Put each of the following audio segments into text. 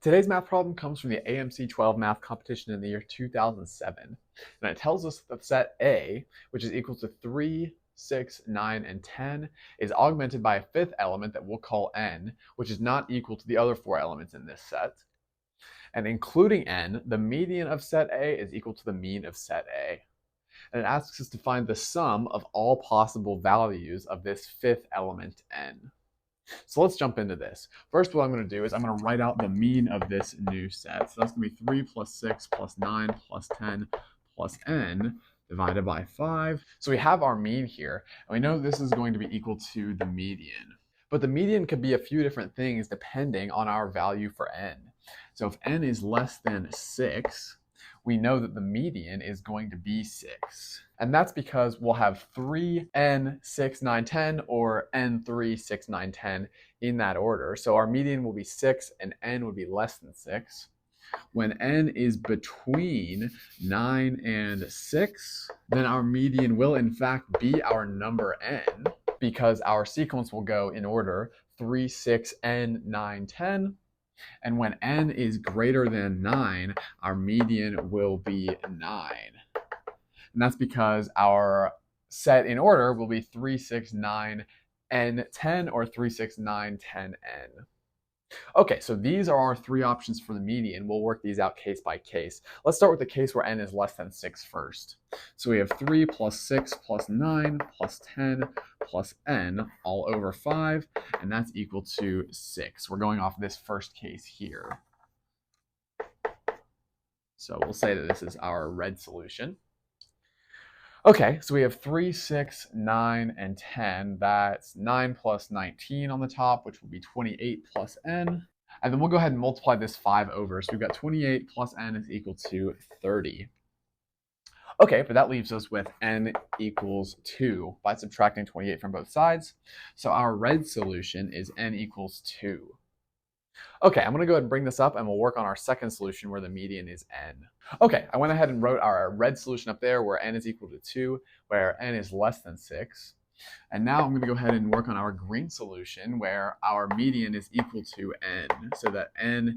Today's math problem comes from the AMC 12 math competition in the year 2007. And it tells us that set A, which is equal to 3, 6, 9, and 10, is augmented by a fifth element that we'll call n, which is not equal to the other four elements in this set. And including n, the median of set A is equal to the mean of set A. And it asks us to find the sum of all possible values of this fifth element n. So let's jump into this. First, what I'm going to do is I'm going to write out the mean of this new set. So that's going to be 3 plus 6 plus 9 plus 10 plus n divided by 5. So we have our mean here, and we know this is going to be equal to the median. But the median could be a few different things depending on our value for n. So if n is less than 6, we know that the median is going to be 6. And that's because we'll have 3, n, 6, 9, 10, or n, 3, 6, 9, 10 in that order. So our median will be 6 and n would be less than 6. When n is between 9 and 6, then our median will in fact be our number n, because our sequence will go in order 3, 6, n, 9, 10. And when n is greater than 9, our median will be 9. And that's because our set in order will be 3, 6, 9, n, 10, or 3, 6, 9, 10, n. Okay, so these are our three options for the median. We'll work these out case by case. Let's start with the case where n is less than 6 first. So we have 3 plus 6 plus 9 plus 10 plus n all over 5, and that's equal to 6. We're going off this first case here. So we'll say that this is our red solution. Okay, so we have 3, 6, 9, and 10. That's 9 plus 19 on the top, which will be 28 plus n. And then we'll go ahead and multiply this 5 over. So we've got 28 plus n is equal to 30. Okay, but that leaves us with n equals 2 by subtracting 28 from both sides. So our red solution is n equals 2. Okay, I'm going to go ahead and bring this up and we'll work on our second solution where the median is n. Okay, I went ahead and wrote our red solution up there where n is equal to 2, where n is less than 6. And now I'm going to go ahead and work on our green solution where our median is equal to n, so that n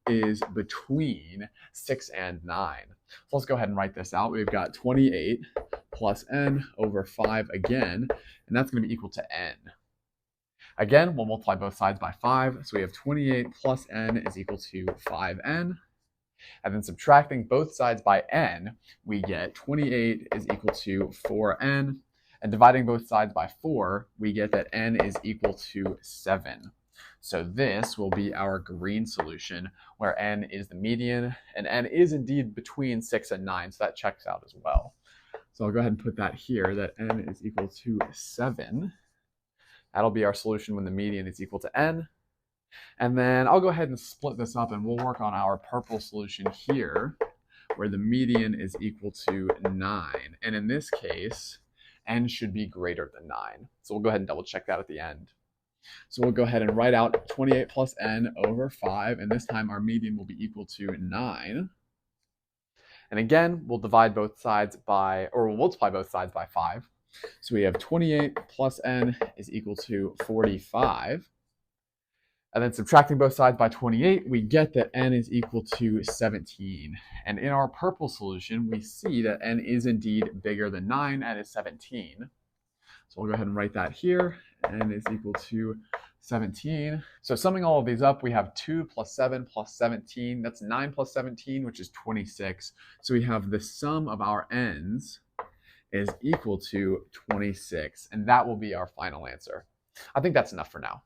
is between 6 and 9. So let's go ahead and write this out. We've got 28 plus n over 5 again, and that's going to be equal to n. Again, we'll multiply both sides by 5, so we have 28 plus n is equal to 5n. And then subtracting both sides by n, we get 28 is equal to 4n. And dividing both sides by 4, we get that n is equal to 7. So this will be our green solution, where n is the median, and n is indeed between 6 and 9, so that checks out as well. So I'll go ahead and put that here, that n is equal to 7. That'll be our solution when the median is equal to n. And then I'll go ahead and split this up and we'll work on our purple solution here, where the median is equal to 9. And in this case, n should be greater than 9. So we'll go ahead and double check that at the end. So we'll go ahead and write out 28 plus n over 5, and this time our median will be equal to 9. And again, we'll divide both sides by, or we'll multiply both sides by 5. So we have 28 plus n is equal to 45. And then subtracting both sides by 28, we get that n is equal to 17. And in our purple solution, we see that n is indeed bigger than 9, and is 17. So we'll go ahead and write that here. N is equal to 17. So summing all of these up, we have 2 plus 7 plus 17. That's 9 plus 17, which is 26. So we have the sum of our n's is equal to 26. And that will be our final answer. I think that's enough for now.